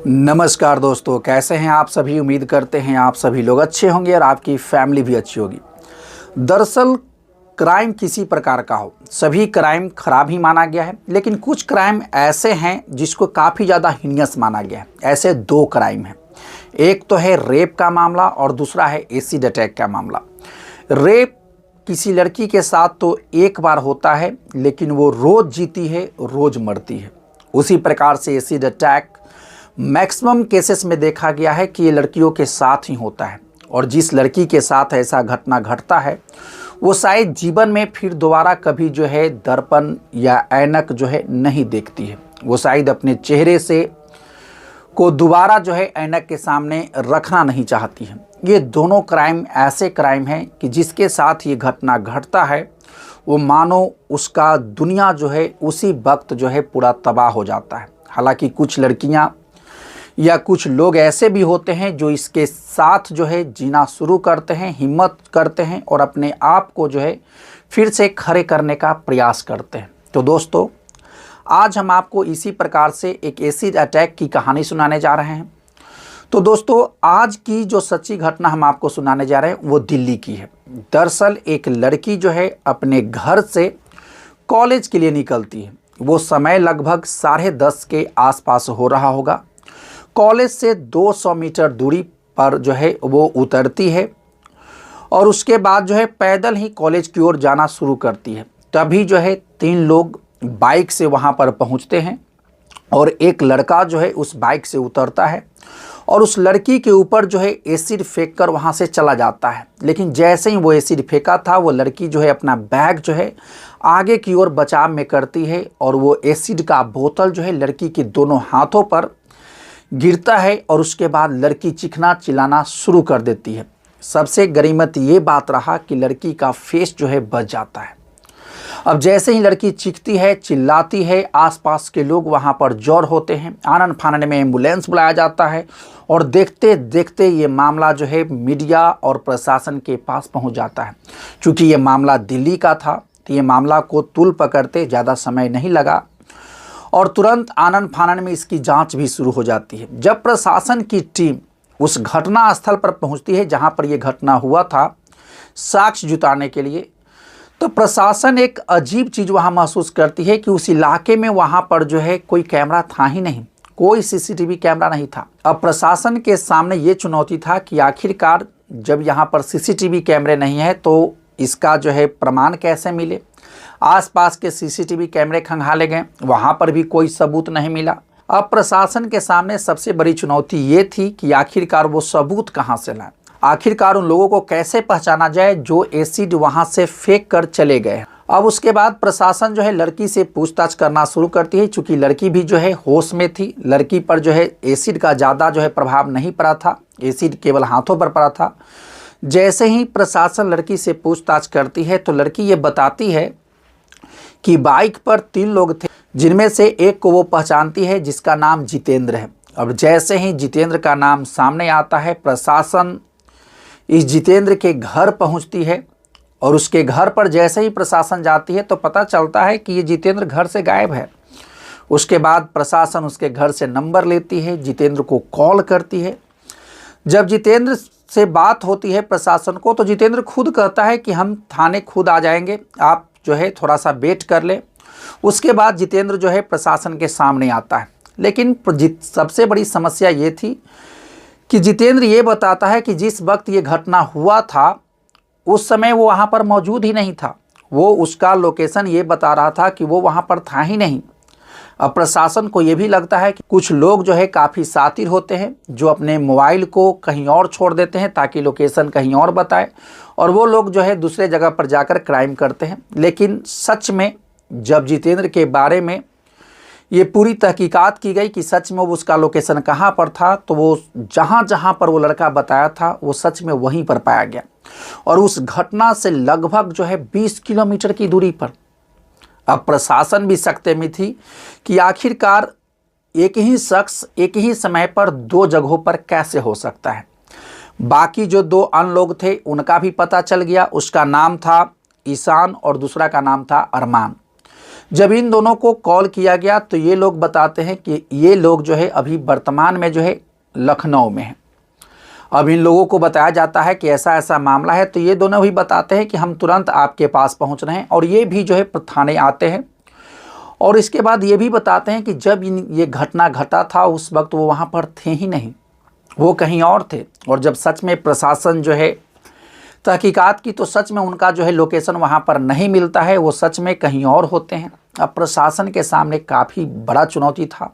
नमस्कार दोस्तों, कैसे हैं आप सभी। उम्मीद करते हैं आप सभी लोग अच्छे होंगे और आपकी फैमिली भी अच्छी होगी। दरअसल क्राइम किसी प्रकार का हो, सभी क्राइम खराब ही माना गया है, लेकिन कुछ क्राइम ऐसे हैं जिसको काफ़ी ज़्यादा हीनियस माना गया है। ऐसे दो क्राइम हैं, एक तो है रेप का मामला और दूसरा है एसिड अटैक का मामला। रेप किसी लड़की के साथ तो एक बार होता है, लेकिन वो रोज़ जीती है, रोज़ मरती है। उसी प्रकार से एसिड अटैक मैक्सिमम केसेस में देखा गया है कि ये लड़कियों के साथ ही होता है, और जिस लड़की के साथ ऐसा घटना घटता है वो शायद जीवन में फिर दोबारा कभी जो है दर्पण या ऐनक जो है नहीं देखती है। वो शायद अपने चेहरे से को दोबारा जो है ऐनक के सामने रखना नहीं चाहती है। ये दोनों क्राइम ऐसे क्राइम हैं कि जिसके साथ ये घटना घटता है वो मानो उसका दुनिया जो है उसी वक्त जो है पूरा तबाह हो जाता है। हालांकि कुछ लड़कियां या कुछ लोग ऐसे भी होते हैं जो इसके साथ जो है जीना शुरू करते हैं, हिम्मत करते हैं और अपने आप को जो है फिर से खड़े करने का प्रयास करते हैं। तो दोस्तों, आज हम आपको इसी प्रकार से एक एसिड अटैक की कहानी सुनाने जा रहे हैं। तो दोस्तों, आज की जो सच्ची घटना हम आपको सुनाने जा रहे हैं वो दिल्ली की है। दरअसल एक लड़की जो है अपने घर से कॉलेज के लिए निकलती है। वो समय लगभग 10:30 के आसपास हो रहा होगा। कॉलेज से 200 मीटर दूरी पर जो है वो उतरती है और उसके बाद जो है पैदल ही कॉलेज की ओर जाना शुरू करती है। तभी जो है 3 लोग बाइक से वहाँ पर पहुँचते हैं और एक लड़का जो है उस बाइक से उतरता है और उस लड़की के ऊपर जो है एसिड फेंक कर वहाँ से चला जाता है। लेकिन जैसे ही वो एसिड फेंका था, वो लड़की जो है अपना बैग जो है आगे की ओर बचाव में करती है और वो एसिड का बोतल जो है लड़की के दोनों हाथों पर गिरता है और उसके बाद लड़की चीखना चिल्लाना शुरू कर देती है। सबसे गनीमत ये बात रहा कि लड़की का फेस जो है बच जाता है। अब जैसे ही लड़की चीखती है, चिल्लाती है, आसपास के लोग वहाँ पर जौर होते हैं। आनन फानन में एम्बुलेंस बुलाया जाता है और देखते देखते ये मामला जो है मीडिया और प्रशासन के पास पहुँच जाता है। चूँकि ये मामला दिल्ली का था तो ये मामला को तूल पकड़ते ज़्यादा समय नहीं लगा और तुरंत आनन फानन में इसकी जांच भी शुरू हो जाती है। जब प्रशासन की टीम उस घटना स्थल पर पहुंचती है जहां पर यह घटना हुआ था साक्ष्य जुटाने के लिए, तो प्रशासन एक अजीब चीज़ वहां महसूस करती है कि उस इलाके में वहां पर जो है कोई कैमरा था ही नहीं, कोई सीसीटीवी कैमरा नहीं था। अब प्रशासन के सामने ये चुनौती था कि आखिरकार जब यहाँ पर सीसीटीवी कैमरे नहीं है तो इसका जो है प्रमाण कैसे मिले। आसपास के सीसीटीवी कैमरे खंगाले गए, वहां पर भी कोई सबूत नहीं मिला। अब प्रशासन के सामने सबसे बड़ी चुनौती ये थी कि आखिरकार वो सबूत कहां से लाए, आखिरकार उन लोगों को कैसे पहचाना जाए जो एसिड वहां से फेंक कर चले गए। अब उसके बाद प्रशासन जो है लड़की से पूछताछ करना शुरू करती है। चूंकि लड़की भी जो है होश में थी, लड़की पर जो है एसिड का ज़्यादा जो है प्रभाव नहीं पड़ा था, एसिड केवल हाथों पर पड़ा था। जैसे ही प्रशासन लड़की से पूछताछ करती है तो लड़की ये बताती है कि बाइक पर 3 लोग थे, जिनमें से एक को वो पहचानती है जिसका नाम जितेंद्र है। अब जैसे ही जितेंद्र का नाम सामने आता है, प्रशासन इस जितेंद्र के घर पहुंचती है और उसके घर पर जैसे ही प्रशासन जाती है तो पता चलता है कि ये जितेंद्र घर से गायब है। उसके बाद प्रशासन उसके घर से नंबर लेती है, जितेंद्र को कॉल करती है। जब जितेंद्र से बात होती है प्रशासन को तो जितेंद्र खुद कहता है कि हम थाने खुद आ जाएंगे, आप जो है थोड़ा सा वेट कर ले। उसके बाद जितेंद्र जो है प्रशासन के सामने आता है। लेकिन सबसे बड़ी समस्या ये थी कि जितेंद्र ये बताता है कि जिस वक्त ये घटना हुआ था उस समय वो वहाँ पर मौजूद ही नहीं था। वो उसका लोकेशन ये बता रहा था कि वो वहाँ पर था ही नहीं। अब प्रशासन को ये भी लगता है कि कुछ लोग जो है काफ़ी शातिर होते हैं जो अपने मोबाइल को कहीं और छोड़ देते हैं ताकि लोकेशन कहीं और बताए, और वो लोग जो है दूसरे जगह पर जाकर क्राइम करते हैं। लेकिन सच में जब जितेंद्र के बारे में ये पूरी तहकीकात की गई कि सच में वो उसका लोकेशन कहाँ पर था, तो वो जहाँ जहाँ पर वो लड़का बताया था वो सच में वहीं पर पाया गया और उस घटना से लगभग जो है 20 किलोमीटर की दूरी पर। अब प्रशासन भी सकते में थी कि आखिरकार एक ही शख्स एक ही समय पर 2 जगहों पर कैसे हो सकता है। बाकी जो 2 अन्य लोग थे उनका भी पता चल गया, उसका नाम था ईशान और दूसरा का नाम था अरमान। जब इन दोनों को कॉल किया गया तो ये लोग बताते हैं कि ये लोग जो है अभी वर्तमान में जो है लखनऊ में हैं। अब इन लोगों को बताया जाता है कि ऐसा ऐसा मामला है, तो ये दोनों भी बताते हैं कि हम तुरंत आपके पास पहुंच रहे हैं, और ये भी जो है थाने आते हैं। और इसके बाद ये भी बताते हैं कि जब ये घटना घटा था उस वक्त वो वहाँ पर थे ही नहीं, वो कहीं और थे। और जब सच में प्रशासन जो है तहकीकात की तो सच में उनका जो है लोकेशन वहाँ पर नहीं मिलता है, वो सच में कहीं और होते हैं। अब प्रशासन के सामने काफ़ी बड़ा चुनौती था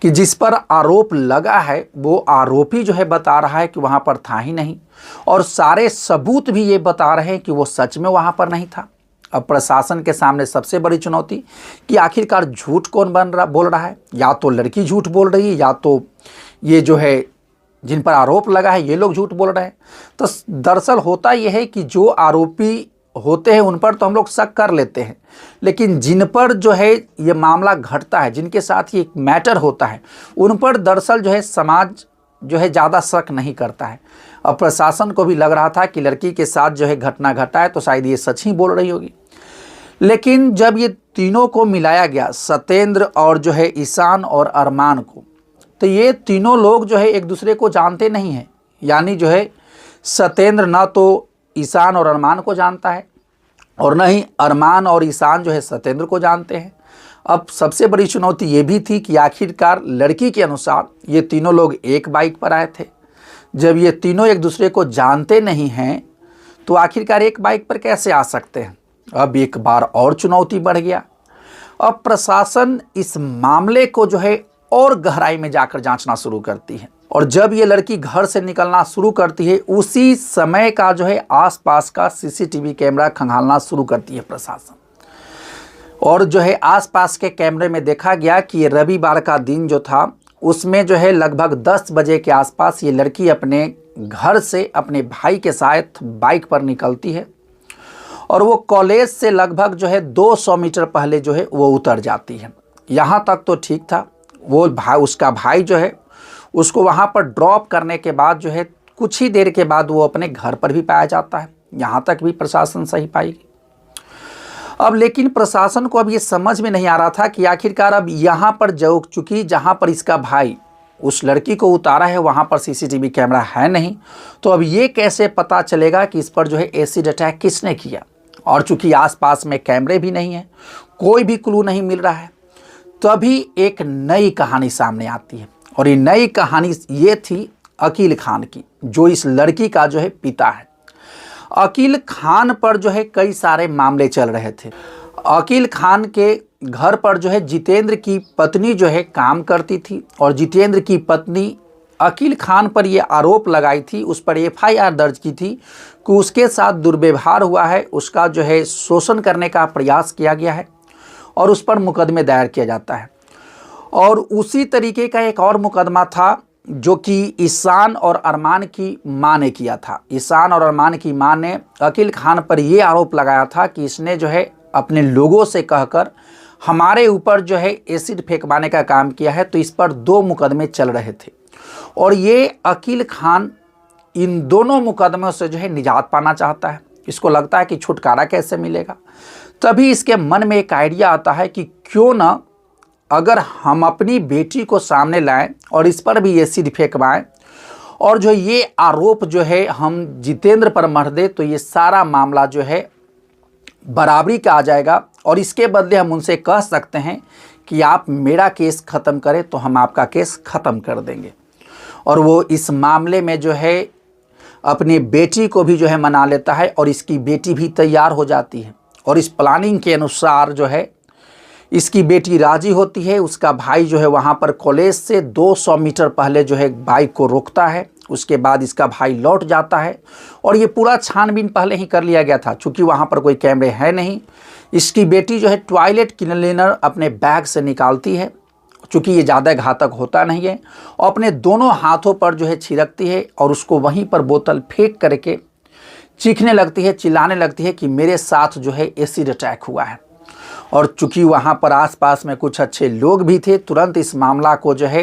कि जिस पर आरोप लगा है वो आरोपी जो है बता रहा है कि वहाँ पर था ही नहीं, और सारे सबूत भी ये बता रहे हैं कि वो सच में वहाँ पर नहीं था। अब प्रशासन के सामने सबसे बड़ी चुनौती कि आखिरकार झूठ कौन बोल रहा है। या तो लड़की झूठ बोल रही है, या तो ये जो है जिन पर आरोप लगा है ये लोग झूठ बोल रहे हैं। तो दरअसल होता यह है कि जो आरोपी होते हैं उन पर तो हम लोग शक कर लेते हैं, लेकिन जिन पर जो है ये मामला घटता है, जिनके साथ ये मैटर होता है, उन पर दरअसल जो है समाज जो है ज़्यादा शक नहीं करता है। अब प्रशासन को भी लग रहा था कि लड़की के साथ जो है घटना घटा है तो शायद ये सच ही बोल रही होगी। लेकिन जब ये तीनों को मिलाया गया, सत्येंद्र और जो है ईशान और अरमान को, तो ये तीनों लोग जो है एक दूसरे को जानते नहीं हैं। यानी जो है सत्येंद्र ना तो ईशान और अरमान को जानता है, और न ही अरमान और ईशान जो है सत्येंद्र को जानते हैं। अब सबसे बड़ी चुनौती ये भी थी कि आखिरकार लड़की के अनुसार ये तीनों लोग एक बाइक पर आए थे। जब ये तीनों एक दूसरे को जानते नहीं हैं तो आखिरकार एक बाइक पर कैसे आ सकते हैं। अब एक बार और चुनौती बढ़ गया। अब प्रशासन इस मामले को जो है और गहराई में जाकर जांचना शुरू करती है, और जब ये लड़की घर से निकलना शुरू करती है उसी समय का जो है आसपास का सीसीटीवी कैमरा खंगालना शुरू करती है प्रशासन। और जो है आसपास के कैमरे में देखा गया कि ये रविवार का दिन जो था उसमें जो है लगभग 10 बजे के आसपास ये लड़की अपने घर से अपने भाई के साथ बाइक पर निकलती है, और वो कॉलेज से लगभग जो है 200 मीटर पहले जो है वो उतर जाती है। यहाँ तक तो ठीक था। वो उसका भाई जो है उसको वहाँ पर ड्रॉप करने के बाद जो है कुछ ही देर के बाद वो अपने घर पर भी पाया जाता है। यहाँ तक भी प्रशासन सही पाएगी। अब लेकिन प्रशासन को अब ये समझ में नहीं आ रहा था कि आखिरकार अब यहाँ पर चूँकि जहाँ पर इसका भाई उस लड़की को उतारा है वहाँ पर सीसीटीवी कैमरा है नहीं, तो अब ये कैसे पता चलेगा कि इस पर जो है एसिड अटैक किसने किया। और चूँकि आसपास में कैमरे भी नहीं है, कोई भी क्लू नहीं मिल रहा है, तभी एक नई कहानी सामने आती है। और ये नई कहानी ये थी अकील खान की, जो इस लड़की का जो है पिता है। अकील खान पर जो है कई सारे मामले चल रहे थे। अकील खान के घर पर जो है जितेंद्र की पत्नी जो है काम करती थी, और जितेंद्र की पत्नी अकील खान पर ये आरोप लगाई थी, उस पर एफआईआर दर्ज की थी कि उसके साथ दुर्व्यवहार हुआ है, उसका जो है शोषण करने का प्रयास किया गया है, और उस पर मुकदमे दायर किया जाता है। और उसी तरीके का एक और मुकदमा था जो कि ईशान और अरमान की मां ने किया था। ईशान और अरमान की मां ने अकील खान पर यह आरोप लगाया था कि इसने जो है अपने लोगों से कहकर हमारे ऊपर जो है एसिड फेंकवाने का काम किया है। तो इस पर 2 मुकदमे चल रहे थे, और ये अकील खान इन दोनों मुकदमों से जो है निजात पाना चाहता है। इसको लगता है कि छुटकारा कैसे मिलेगा। तभी इसके मन में एक आइडिया आता है कि क्यों ना अगर हम अपनी बेटी को सामने लाएं और इस पर भी एसिड फेंकवाएं, और जो ये आरोप जो है हम जितेंद्र पर मढ़ दे, तो ये सारा मामला जो है बराबरी का आ जाएगा, और इसके बदले हम उनसे कह सकते हैं कि आप मेरा केस ख़त्म करें तो हम आपका केस ख़त्म कर देंगे। और वो इस मामले में जो है अपनी बेटी को भी जो है मना लेता है, और इसकी बेटी भी तैयार हो जाती है। और इस प्लानिंग के अनुसार जो है इसकी बेटी राजी होती है। उसका भाई जो है वहाँ पर कॉलेज से 200 मीटर पहले जो है बाइक को रोकता है। उसके बाद इसका भाई लौट जाता है, और ये पूरा छानबीन पहले ही कर लिया गया था, चूँकि वहाँ पर कोई कैमरे है नहीं। इसकी बेटी जो है टॉयलेट क्लीनर अपने बैग से निकालती है, चूँकि ये ज़्यादा घातक होता नहीं है, और अपने दोनों हाथों पर जो है छिड़कती है, और उसको वहीं पर बोतल फेंक करके चीखने लगती है, चिल्लाने लगती है कि मेरे साथ जो है एसिड अटैक हुआ है। और चूँकि वहाँ पर आसपास में कुछ अच्छे लोग भी थे, तुरंत इस मामला को जो है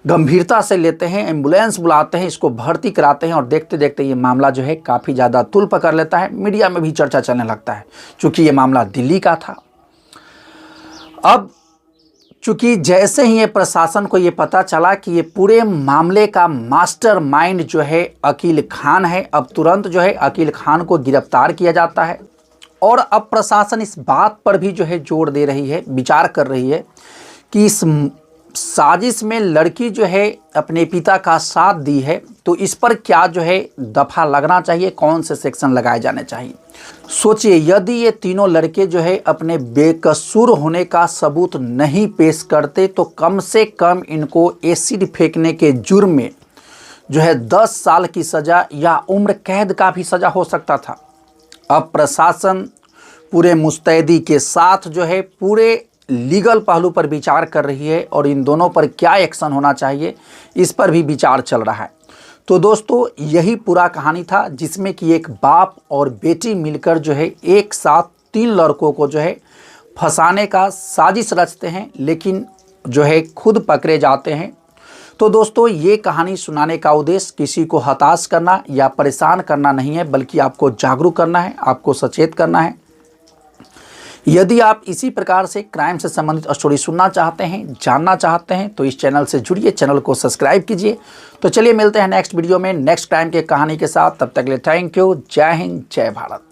गंभीरता से लेते हैं, एम्बुलेंस बुलाते हैं, इसको भर्ती कराते हैं, और देखते देखते ये मामला जो है काफ़ी ज़्यादा तूल पकड़ लेता है। मीडिया में भी चर्चा चलने लगता है, चूँकि ये मामला दिल्ली का था। अब चूंकि जैसे ही ये प्रशासन को ये पता चला कि ये पूरे मामले का मास्टरमाइंड जो है अकील खान है, अब तुरंत जो है अकील खान को गिरफ्तार किया जाता है। और अब प्रशासन इस बात पर भी जो है जोर दे रही है, विचार कर रही है कि इस साजिश में लड़की जो है अपने पिता का साथ दी है, तो इस पर क्या जो है दफा लगना चाहिए, कौन से सेक्शन लगाए जाने चाहिए। सोचिए, यदि ये तीनों लड़के जो है अपने बेकसूर होने का सबूत नहीं पेश करते तो कम से कम इनको एसिड फेंकने के जुर्म में जो है 10 साल की सज़ा या उम्र कैद का भी सज़ा हो सकता था। अब प्रशासन पूरे मुस्तैदी के साथ जो है पूरे लीगल पहलू पर विचार कर रही है और इन दोनों पर क्या एक्शन होना चाहिए इस पर भी विचार चल रहा है। तो दोस्तों, यही पूरा कहानी था जिसमें कि एक बाप और बेटी मिलकर जो है एक साथ 3 लड़कों को जो है फंसाने का साजिश रचते हैं, लेकिन जो है खुद पकड़े जाते हैं। तो दोस्तों, ये कहानी सुनाने का उद्देश्य किसी को हताश करना या परेशान करना नहीं है, बल्कि आपको जागरूक करना है, आपको सचेत करना है। यदि आप इसी प्रकार से क्राइम से संबंधित स्टोरी सुनना चाहते हैं, जानना चाहते हैं, तो इस चैनल से जुड़िए, चैनल को सब्सक्राइब कीजिए। तो चलिए मिलते हैं नेक्स्ट वीडियो में नेक्स्ट क्राइम के कहानी के साथ। तब तक के लिए थैंक यू। जय हिंद, जय भारत।